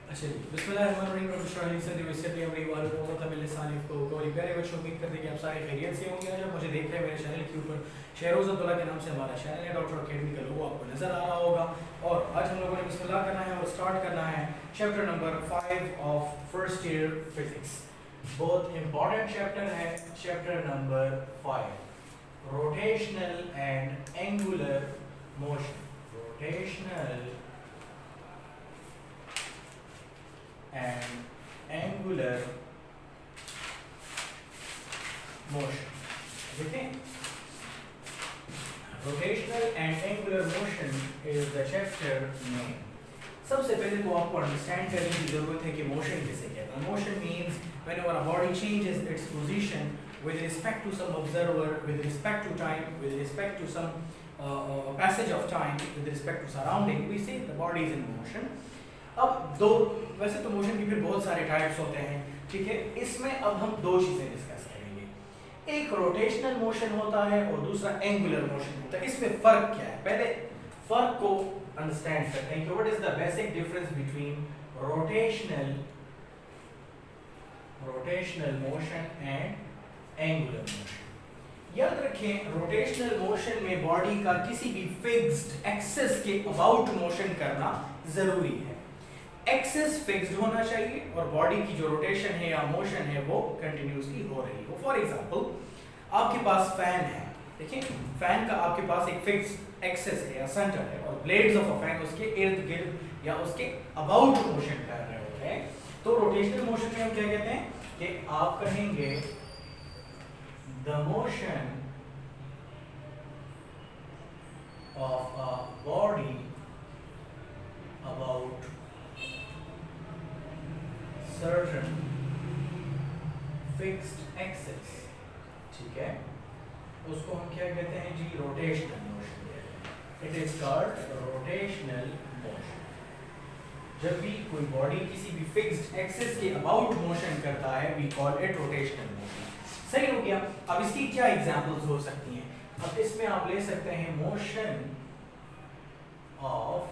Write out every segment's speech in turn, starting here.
अच्छा जी, बिस्मिल्लाहिर्रहमानिर्रहीम। प्यारे बच्चों, उम्मीद करते हैं कि आप सारे खैरियत से होंगे। आज आप मुझे देख रहे हैं मेरे चैनल के ऊपर। शहरोज़ अब्दुल्ला के नाम से हमारा चैनल है, डॉक्टर अकेडमी का लोगो आपको नज़र आ रहा होगा। और आज हम लोगों ने बिस्मिल्लाह करना है और स्टार्ट करना है chapter number 5 of first year physics. बहुत इंपॉर्टेंट चैप्टर है, chapter number 5, rotational and angular motion. Rotational and angular motion। देखें, rotational and angular motion is the chapter name। सबसे पहले तो आपको अंडरस्टैंड करने की जरूरत है कि मोशन किसे कहते हैं। Motion means whenever a body changes its position with respect to some observer, with respect to time, with respect to some passage of time, with respect to surrounding, we say the body is in motion। अब दो, वैसे तो motion के फिर बहुत सारे types होते हैं, ठीक है। इसमें अब हम दो चीजें डिस्कस करेंगे, एक रोटेशनल मोशन होता है और दूसरा एंगुलर मोशन होता है। इसमें फर्क क्या है, पहले फर्क को अंडरस्टैंड करते हैं कि what is the basic difference between rotational motion and angular motion. याद रखें, रोटेशनल मोशन में बॉडी का किसी भी फिक्स्ड एक्सिस के अबाउट मोशन करना जरूरी है। एक्सिस फिक्स्ड होना चाहिए और बॉडी की जो रोटेशन है या मोशन है वो कंटिन्यूसली हो रही हो। फॉर एग्जांपल, आपके पास फैन है, देखिए फैन का आपके पास एक फिक्स्ड एक्सिस है या सेंटर है और ब्लेड्स ऑफ अ फैन उसके इर्द गिर्द या उसके अबाउट मोशन कर रहे होते हैं। तो रोटेशनल मोशन में हम क्या कहते हैं कि आप कहेंगे the motion of a body about certain fixed axis, ठीक है, उसको हम क्या कहते हैं जी, रोटेशनल मोशन कहते हैं। It is called rotational motion. जब भी कोई बॉडी किसी भी फिक्स्ड एक्सिस के अबाउट मोशन करता है, we call it rotational motion. सही हो गया। अब इसकी क्या एग्जांपल्स हो सकती हैं? अब इसमें आप ले सकते हैं motion of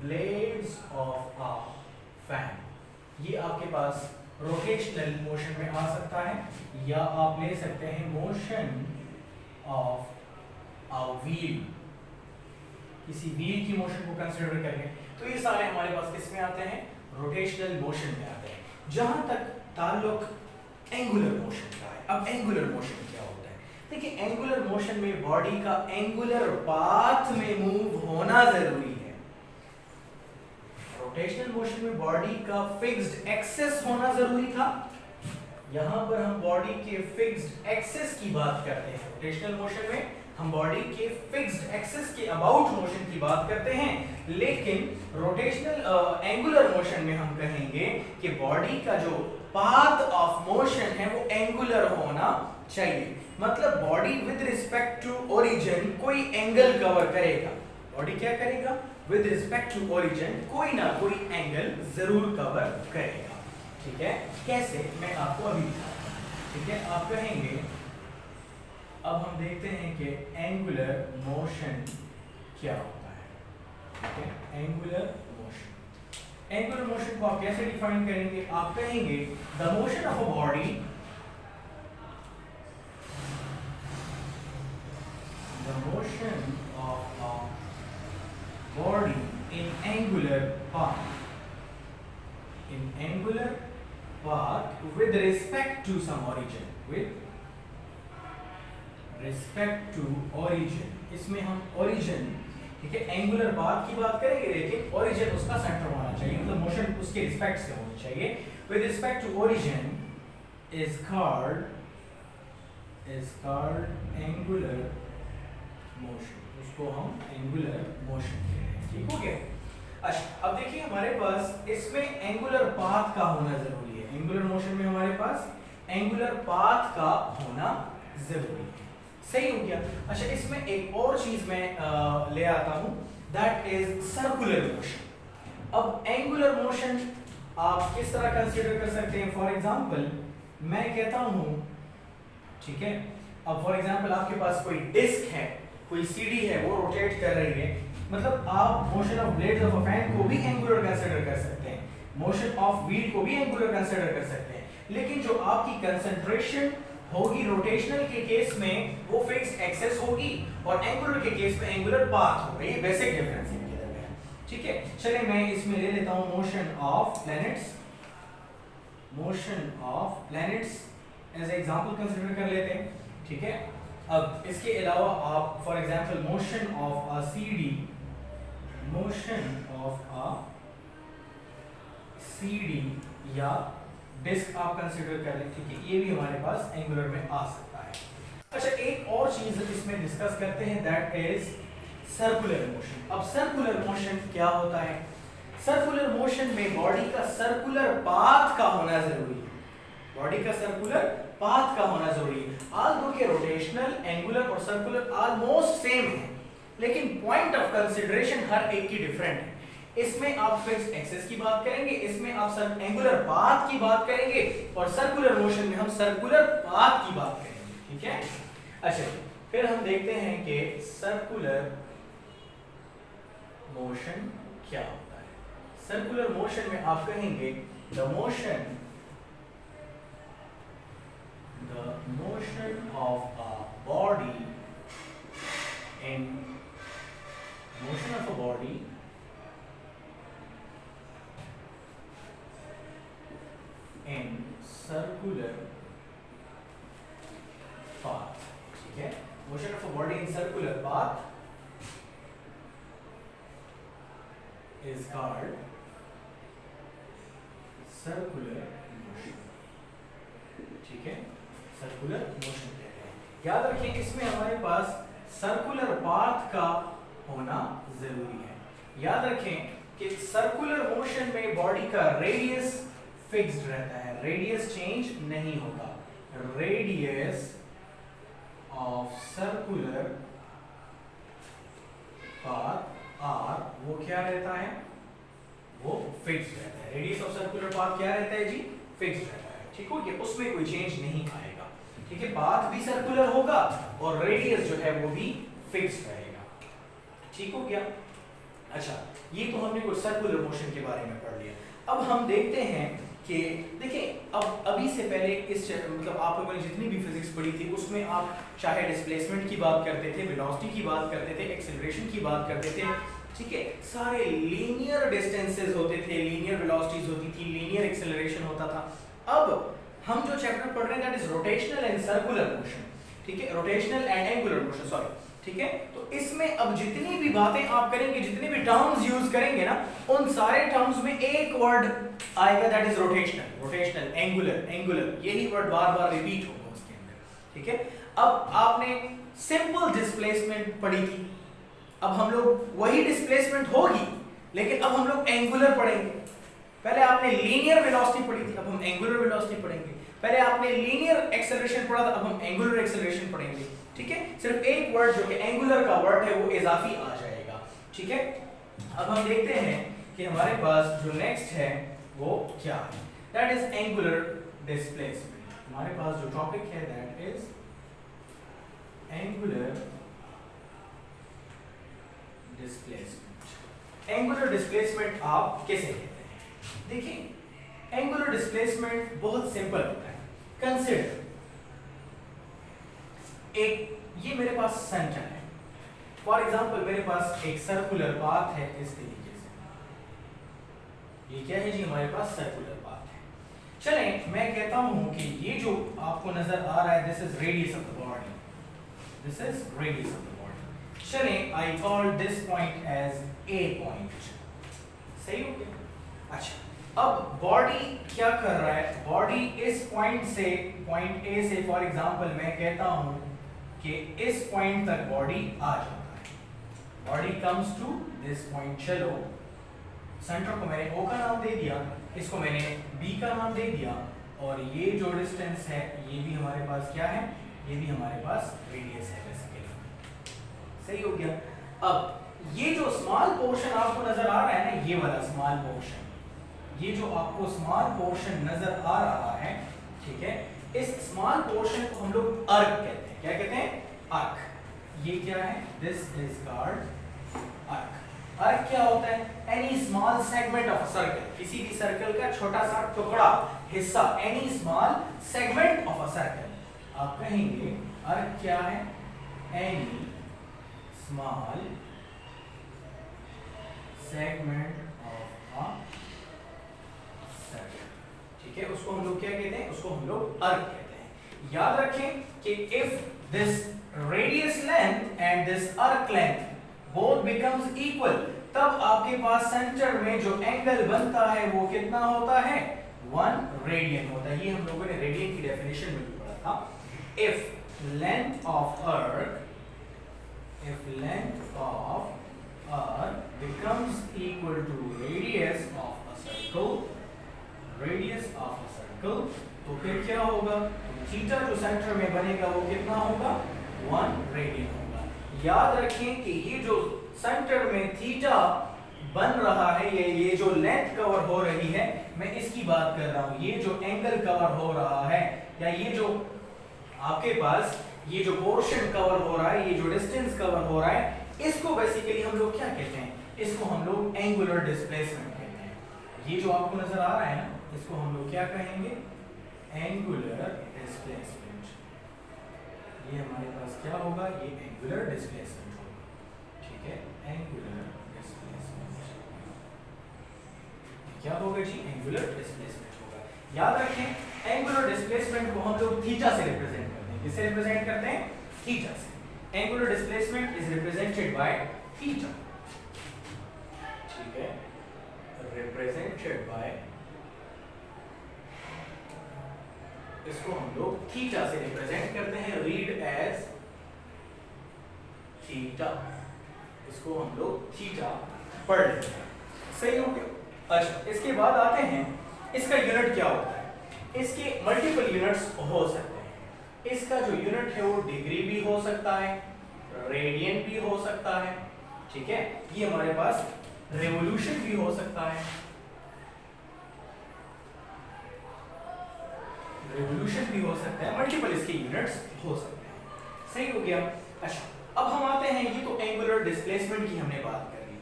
blades of a fan, ये आपके पास रोटेशनल मोशन में आ सकता है। या आप ले सकते हैं मोशन ऑफ अ व्हील, किसी व्हील की मोशन को कंसीडर करें। तो ये सारे हमारे पास किस में आते हैं? रोटेशनल मोशन में आते हैं। जहां तक ताल्लुक एंगुलर मोशन का है, अब एंगुलर मोशन क्या होता है? देखिए, एंगुलर मोशन में बॉडी का एंगुलर पाथ में मूव होना जरूरी है। रोटेशनल मोशन में बॉडी का फिक्स्ड एक्सिस होना जरूरी था। यहां पर हम बॉडी के फिक्स्ड एक्सिस की बात करते हैं। रोटेशनल मोशन में हम बॉडी के फिक्स्ड एक्सिस के अबाउट मोशन की बात करते हैं, लेकिन रोटेशनल एंगुलर मोशन में हम कहेंगे कि बॉडी का जो पाथ ऑफ मोशन है वो एंगुलर होना चाहिए। मतलब body with respect to origin कोई एंगल कवर करेगा। बॉडी क्या करेगा? विद रिस्पेक्ट टू ओरिजिन कोई ना कोई एंगल जरूर कवर करेगा, ठीक है। कैसे, मैं आपको अभी बताता हूं, ठीक है। आप कहेंगे, अब हम देखते हैं कि एंगुलर मोशन क्या होता है, ठीक है। एंगुलर मोशन को आप कैसे डिफाइन करेंगे? आप कहेंगे the motion of a body, the motion of a body in angular path with respect to some origin, इसमें हम origin, ठीक है, एंगुलर पाथ की बात करेंगे, लेकिन origin उसका सेंटर होना चाहिए, मतलब मोशन उसके रिस्पेक्ट से होनी चाहिए। with respect to origin is called angular motion, उसको हम एंगुलर मोशन कहते हैं, ठीक हो गया। अच्छा, अब देखिए हमारे पास इसमें एंगुलर पाथ का होना जरूरी है। एंगुलर मोशन में हमारे पास एंगुलर पाथ का होना जरूरी है, सही हो गया। अच्छा, इसमें एक और चीज मैं ले आता हूं, दैट इज सर्कुलर मोशन। अब एंगुलर मोशन आप किस तरह कंसीडर कर सकते हैं? फॉर एग्जांपल, मैं कहता हूं, ठीक है, अब फॉर एग्जांपल आपके पास कोई डिस्क है, कोई सीढ़ी है, वो रोटेट कर रही है, मतलब आप motion of blades of a fan को भी एंगुलर कंसीडर कर सकते हैं। मोशन ऑफ व्हील को भी एंगुलर कंसीडर कर सकते हैं, लेकिन जो आपकी कंसंट्रेशन होगी रोटेशनल के केस में वो फिक्स्ड एक्सेस होगी और एंगुलर के केस में एंगुलर पाथ होगा। ये बेसिक डिफरेंस है इनके दरमियान, ठीक है। चलिए मैं इसमें ले लेता हूं motion of planets, motion of planets as example consider कर लेते हैं, ठीक है। अब इसके अलावा आप for example motion of a CD, motion of a CD या डिस्क आप कंसीडर कर लें, ठीक है। ये भी हमारे पास एंगुलर में आ सकता है। अच्छा, एक और चीज इसमें डिस्कस करते हैं, दैट इज सर्कुलर मोशन। अब सर्कुलर मोशन क्या होता है? सर्कुलर मोशन में बॉडी का सर्कुलर पाथ का होना जरूरी है, बॉडी का सर्कुलर पाथ का होना जरूरी है। ऑल्दो के रोटेशनल, एंगुलर और सर्कुलर ऑलमोस्ट सेम है, लेकिन पॉइंट ऑफ कंसीडरेशन हर एक की डिफरेंट है। इसमें आप फिक्स्ड एक्सेस की बात करेंगे, इसमें आप एंगुलर पाथ की बात करेंगे, और सर्कुलर मोशन में हम सर्कुलर पाथ की बात करेंगे, ठीक है। अच्छा, फिर हम देखते हैं कि सर्कुलर मोशन क्या होता है। सर्कुलर मोशन में आप कहेंगे the motion of a body in motion of a body in circular path, ठीक है। motion of a body in circular path is called circular motion, ठीक है। circular motion कहते हैं। याद रखिए इसमें हमारे पास सर्कुलर पाथ का होना जरूरी है। याद रखें कि सर्कुलर मोशन में बॉडी का रेडियस फिक्स्ड रहता है, रेडियस चेंज नहीं होता। Radius of circular path r वो क्या रहता है? वो फिक्स्ड रहता है। रेडियस ऑफ सर्कुलर पाथ क्या रहता है जी? फिक्स्ड रहता है, ठीक हो गया। उसमें कोई चेंज नहीं आएगा, ठीक है। पाथ भी सर्कुलर होगा और रेडियस जो है वो भी फिक्स्ड रहेगा, ठीक हो गया। अच्छा, ये तो हमने कुछ सर्कुलर मोशन के बारे में पढ़ लिया। अब हम देखते हैं कि देखिए, अब अभी से पहले इस मतलब आप लोगों ने जितनी भी फिजिक्स पढ़ी थी उसमें आप चाहे डिस्प्लेसमेंट की बात करते थे, वेलोसिटी की बात करते थे, एक्सेलरेशन की बात करते थे, ठीक है। सारे लीनियर डिस्टेंसेस होते थे, लीनियर वेलोसिटीज होती थी, लीनियर एक्सेलरेशन होता था। अब हम जो चैप्टर पढ़ रहे हैं that is rotational and circular motion, ठीक है। Rotational and angular motion, sorry, ठीक है। तो इसमें अब जितनी भी बातें आप करेंगे, जितने भी टर्म्स यूज करेंगे ना, उन सारे टर्म्स में एक वर्ड आएगा that is rotational, rotational, angular, angular, यही वर्ड बार बार रिपीट होगा उसके अंदर, ठीक है। अब आपने सिंपल डिस्प्लेसमेंट पढ़ी थी, अब हम लोग वही डिस्प्लेसमेंट होगी, लेकिन अब हम लोग एंगुलर पढ़ेंगे। पहले आपने लीनियर वेलोसिटी पढ़ी थी, अब हम एंगुलर वेलोसिटी पढ़ेंगे। पहले आपने लीनियर एक्सेलरेशन पढ़ा था, अब हम एंगुलर एक्सेलरेशन पढ़ेंगे, ठीक है। सिर्फ एक वर्ड जो कि एंगुलर का वर्ड है वो इजाफी आ जाएगा, ठीक है। अब हम देखते हैं कि हमारे पास जो नेक्स्ट है वो क्या है, दैट इज एंगुलर डिस्प्लेसमेंट। हमारे पास जो टॉपिक है that is angular displacement. Angular displacement आप कैसे कहते हैं? देखिए, एंगुलर डिस्प्लेसमेंट बहुत सिंपल होता है। कंसिडर एक, ये मेरे पास सेंटर है, फॉर एग्जांपल मेरे पास एक सर्कुलर पाथ है इस तरीके से, ये क्या है जी? हमारे पास सर्कुलर पाथ है। चलें, मैं कहता हूं कि ये जो आपको नजर आ रहा है this is radius of the body, this is radius of the body. चलें, I call this point as a point, सही हो गया। अच्छा, अब बॉडी क्या कर रहा है? बॉडी इस पॉइंट से, पॉइंट ए से फॉर एग्जांपल मैं कहता हूं कि इस पॉइंट तक बॉडी आ जाता है, body comes to this point. चलो, सेंटर को मैंने O का नाम दे दिया, इसको मैंने B का नाम दे दिया, और ये जो डिस्टेंस है ये भी हमारे पास क्या है? ये भी हमारे पास रेडियस है बेसिकली, सही हो गया। अब ये जो स्मॉल पोर्शन आपको नजर आ रहा है ना, ये वाला स्मॉल पोर्शन, ये जो आपको स्मॉल पोर्शन नजर आ रहा है, ठीक है, इस स्मॉल पोर्शन को हम लोग अर्क कहते हैं। क्या कहते हैं? अर्क। ये क्या है? दिस इज कॉल्ड अर्क। अर्क क्या होता है? Any small segment of a circle, किसी भी सर्कल का छोटा सा टुकड़ा, हिस्सा, any small segment of a circle. आप कहेंगे अर्क क्या है? Any small segment of a circle. ठीक है, उसको हम लोग क्या कहते हैं? उसको हम लोग अर्क कहते हैं। याद रखें कि if this radius length and this अर्क लेंथ बोथ बिकम्स इक्वल, तब आपके पास सेंटर में जो एंगल बनता है वो कितना होता है? 1 रेडियन होता है। ये हम लोगों ने रेडियन की डेफिनेशन में भी पढ़ा था। इफ लेंथ ऑफ अर्क becomes equal to radius of a circle, तो फिर क्या होगा? थीटा जो सेंटर में बनेगा वो कितना होगा? 1 रेडियन होगा। याद रखें कि ये जो सेंटर में थीटा बन रहा है, ये जो लेंथ कवर हो रही है, मैं इसकी बात कर रहा हूं। ये जो एंगल कवर हो रहा है, या ये जो आपके पास ये जो पोर्शन कवर हो रहा है, ये जो डिस्टेंस कवर हो रहा है, इसको बेसिकली हम लोग क्या कहते हैं? इसको हम लोग एंगुलर डिस्प्लेसमेंट कहते हैं। ये जो आपको नजर आ रहा है ना, इसको हम लोग क्या कहेंगे? Angular displacement. ये हमारे पास क्या होगा? ये एंगुलर डिस्प्लेसमेंट होगा। ठीक है, एंगुलर डिस्प्लेसमेंट क्या होगा जी? एंगुलर डिस्प्लेसमेंट होगा। याद रखें एंगुलर डिस्प्लेसमेंट को हम लोग थीटा से रिप्रेजेंट करते हैं। किससे रिप्रेजेंट करते हैं? थीटा से। Angular displacement is represented by theta. ठीक है, रिप्रेजेंटेड बाय, इसको हम लोग थीटा से रिप्रेजेंट करते हैं। रीड एज थीटा, इसको हम लोग थीटा पढ़ लेते हैं। सही हो गया। अच्छा, इसके बाद आते हैं इसका यूनिट क्या होता है? इसके मल्टीपल यूनिट्स हो सकते हैं। इसका जो यूनिट है वो डिग्री भी हो सकता है, रेडियन भी हो सकता है। ठीक है, ये हमारे पास रेवोल्यूशन भी हो सकता है, रेवोल्यूशन भी हो सकता है, मल्टीपल इसके यूनिट्स हो सकते हैं। सही हो गया। अच्छा, अब हम आते हैं, ये तो एंगुलर डिस्प्लेसमेंट की हमने बात कर ली।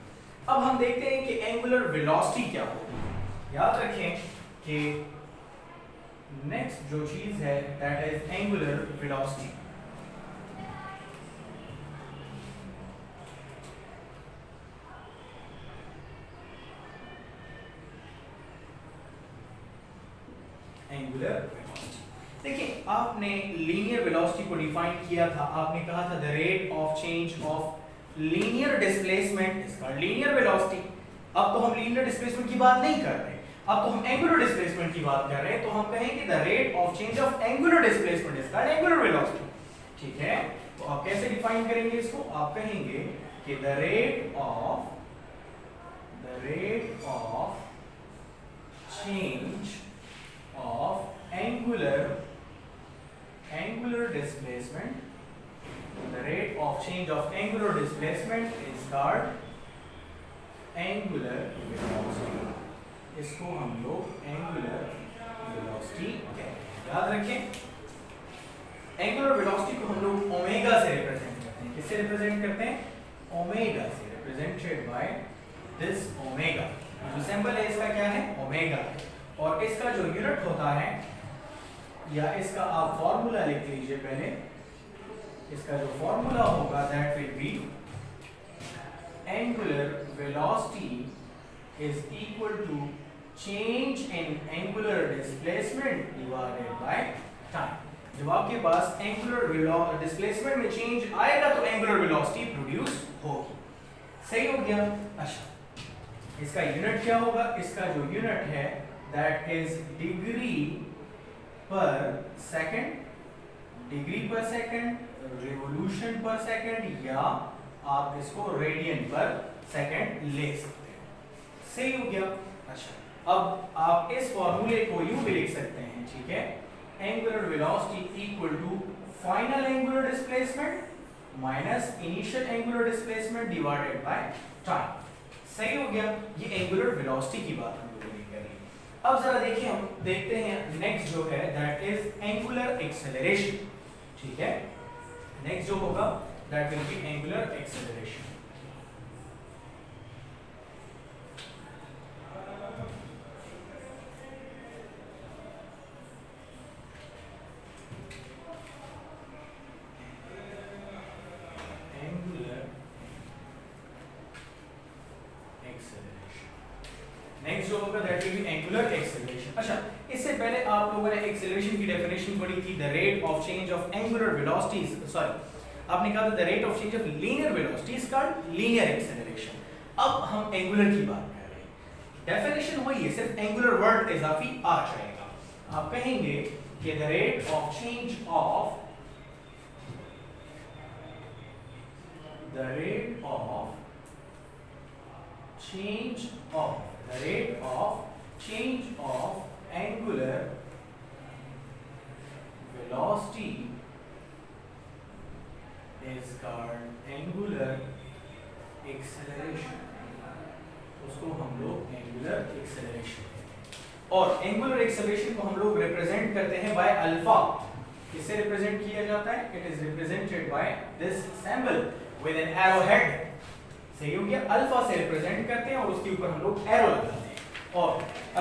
अब हम देखते हैं कि एंगुलर वेलोसिटी क्या होगी। याद रखें कि नेक्स्ट जो चीज है that is angular velocity. Angular velocity, देखिए आपने लीनियर वेलोसिटी को डिफाइन किया था। आपने कहा था the rate of change of linear displacement is called linear velocity. अब तो हम लीनियर डिस्प्लेसमेंट की बात नहीं कर रहे, अब तो हम एंगुलर डिस्प्लेसमेंट की बात कर रहे हैं। तो हम कहेंगे the rate of change of angular displacement is called angular velocity. ठीक है, तो आप कैसे डिफाइन करेंगे इसको? आप कहेंगे कि the rate of change of angular displacement, the rate of change of angular displacement is called angular velocity। इसको हम लोग angular velocity कहते हैं। याद रखें, angular velocity को हम लोग ओमेगा से रिप्रेजेंट करते हैं। किससे रिप्रेजेंट करते हैं? ओमेगा से, represented by this ओमेगा। जो सिंबल है इसका क्या है? ओमेगा। और इसका जो यूनिट होता है, या इसका आप फॉर्मूला लिख लीजिए पहले। इसका जो फॉर्मूला होगा that will be angular velocity is equal to change in angular displacement divided by time. जब आपके पास एंगुलर डिस्प्लेसमेंट में चेंज आएगा तो एंगुलर वेलोसिटी प्रोड्यूस होगी। सही हो गया। अच्छा, इसका यूनिट क्या होगा? इसका जो यूनिट है that is degree per second, revolution per second, या आप इसको रेडियन पर सेकंड ले सकते हैं। सही हो गया। अच्छा, अब आप इस फॉर्मूले को यूं भी लिख सकते हैं। ठीक है, angular velocity equal to final angular displacement minus initial angular displacement divided by time. सही हो गया। ये एंगुलर वेलोसिटी की बात हम लोगों ने करी। अब जरा देखिए, हम देखते हैं नेक्स्ट जो है दैट इज एंगुलर एक्सेलरेशन। ठीक है, नेक्स्ट जो होगा that will be angular acceleration. Next जो होगा that will be angular acceleration. अच्छा, इससे पहले आप लोगों ने एक्सेलरेशन की डेफिनेशन पढ़ी थी, the rate of change of angular velocities, sorry आपने कहा था the rate of change of linear velocities का लीनियर एक्सेलरेशन। अब हम एंगुलर की बात कर रहे हैं, डेफिनेशन वही है, सिर्फ एंगुलर वर्ड इजाफी आ जाएगा। आप कहेंगे कि the rate of change of the rate of change of angular velocity is called angular acceleration। उसको हम लोग एंगुलर एक्सेलरेशन, और एंगुलर एक्सेलरेशन को हम लोग रिप्रेजेंट करते हैं बाय अल्फा। किससे रिप्रेजेंट किया जाता है? It is represented by this symbol with an arrow head. सही हो गया, अल्फा से रिप्रेजेंट करते हैं और उसके ऊपर हम लोग एरो लगाते हैं। और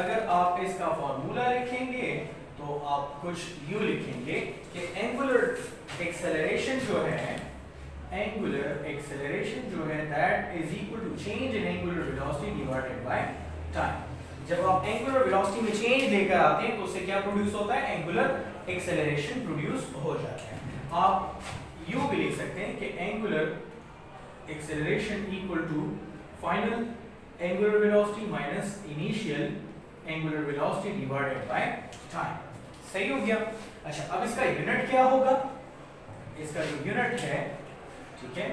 अगर आप इसका फॉर्मूला लिखेंगे तो आप कुछ यूं लिखेंगे कि एंगुलर एक्सेलरेशन जो है that is equal to change in angular velocity divided by time. जब आप एंगुलर वेलोसिटी में चेंज लेकर आते हैं तो उससे क्या प्रोड्यूस होता है? एंगुलर एक्सेलरेशन प्रोड्यूस हो जाता है। आप यूं भी लिख सकते हैं कि angular acceleration equal to final angular velocity minus initial angular velocity divided by time. सही हो गया। अच्छा, अब इसका यूनिट क्या होगा? इसका जो यूनिट है, ठीक है,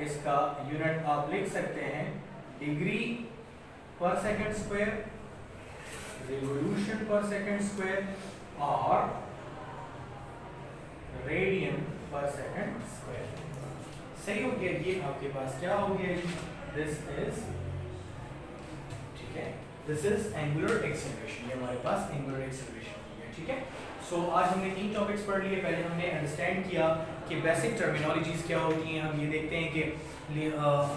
इसका यूनिट आप लिख सकते हैं डिग्री पर second square, revolution per second square और रेडियन पर सेकंड स्क्वायर। सही हो गया। ये आपके पास क्या हो गया जी? दिस इज, ठीक है, दिस इज एंगुलर एक्सेलरेशन। ये हमारे पास एंगुलर एक्सेलरेशन हो गया। ठीक है, सो आज हमने 3 टॉपिक्स पढ़ लिए। पहले हमने अंडरस्टैंड किया कि बेसिक टर्मिनोलॉजीज क्या होती हैं। हम ये देखते हैं कि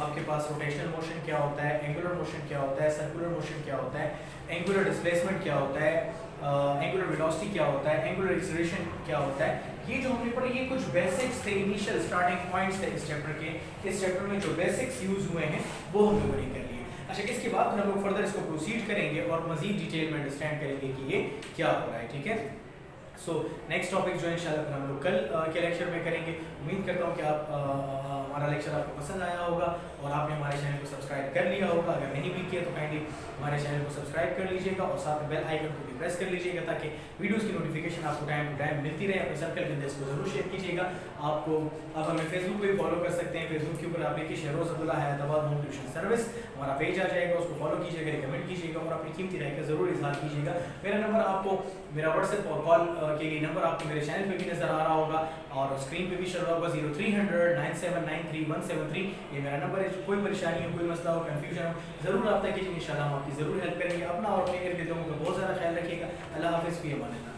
आपके पास रोटेशनल मोशन क्या होता है, एंगुलर मोशन क्या होता है, सर्कुलर मोशन क्या होता है, एंगुलर डिस्प्लेसमेंट क्या होता है, एंगुलर वेलोसिटी क्या होता है, एंगुलर एक्सेलरेशन क्या होता है। ये जो हमने पढ़े ये कुछ बेसिक्स थे, इनिशियल स्टार्टिंग पॉइंट्स थे इस चैप्टर के। इस चैप्टर में जो बेसिक्स यूज हुए हैं वो हम लोगों ने कर लिए। अच्छा, इसके बाद हम लोग फर्दर इसको प्रोसीड करेंगे और मजीद डिटेल में अंडरस्टैंड करेंगे कि ये क्या हो रहा है। ठीक है, सो नेक्स्ट टॉपिक जो है इंशाल्लाह हम लोग कल के लेक्चर में करेंगे। उम्मीद करता हूँ कि आप हमारा लेक्चर आपको पसंद आया होगा और आपने हमारे चैनल को सब्सक्राइब कर लिया होगा। अगर नहीं भी किया तो काइंडली हमारे चैनल को सब्सक्राइब कर लीजिएगा और साथ में बेल आइकन को भी प्रेस कर लीजिएगा ताकि वीडियोस की नोटिफिकेशन आपको टाइम टू टाइम मिलती रहे। अपने सर्कल के अंदर इसको जरूर शेयर कीजिएगा। आप हमें फेसबुक पे भी फॉलो कर सकते हैं। फेसबुक के ऊपर आप लिखिए Shahroz Abdullah Hyderabad home tuition service, हमारा पेज आ जाएगा, उसको फॉलो कीजिएगा, रिकमेंड कीजिएगा और अपनी कीमती राय का जरूर इजहार कीजिएगा। मेरा नंबर आपको, मेरा व्हाट्सएप और कॉल के लिए नंबर आपको मेरे चैनल पे भी नजर आ रहा होगा और स्क्रीन पे भी चल रहा होगा 0300 9793 173। ये मेरा नंबर है। कोई परेशानी हो, कोई मसला हो, कंफ्यूजन हो, जरूर रब्ता कीजिए। इंशाल्लाह हम आपकी जरूर हेल्प करेंगे। अपना और अपने इर्द गिर्द लोगों का बहुत ज़्यादा ख्याल रखिएगा। अल्लाह हाफिज़, फी अमान अल्लाह।